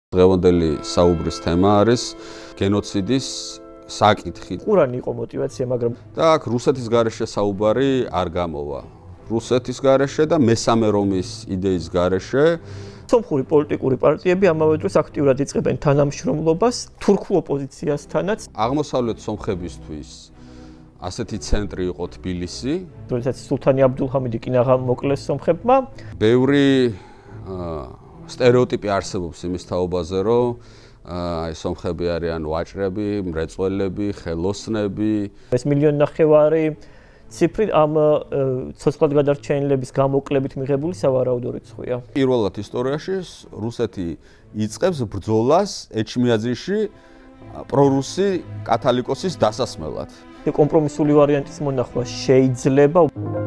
დღევანდელი საუბრის თემა არის გენოციდის საკითხი. ყურანი იყო мотиваცია, მაგრამ და აქ რუსეთის გარეშე საუბარი არ გამოვა. რუსეთის გარეშე და მესამე რომის იდეის გარეშე სომხური პოლიტიკური პარტიები ამავე დროს აქტიურად იწყებენ თანამშრომლობას თურქულ ოპოზიციასთანაც. აღმოსავლეთ სომხებისთვის ასეთი ცენტრი იყო თბილისი, როდესაც სულთანი აბდულჰამიდი კინაღა მოკლეს სომხებმა. ბევრი სტერეოტიპი არსებობს იმის თაობაზე, რომ აი სომხები არიან ვაჭრები, მრეწველები, ხელოსნები. ეს 1.5 მილიონი ციფრი ამ ცოცხლად გადარჩენილების გამოკლებით მიღებული სავარაუდო რიცხვია. პირველად ისტორიაში რუსეთი იწყებს ბრძოლას ეჩმიაძიში პრორუსი კათალიკოსის დასასმელად. კომპრომისული ვარიანტის მონახვა შეიძლება.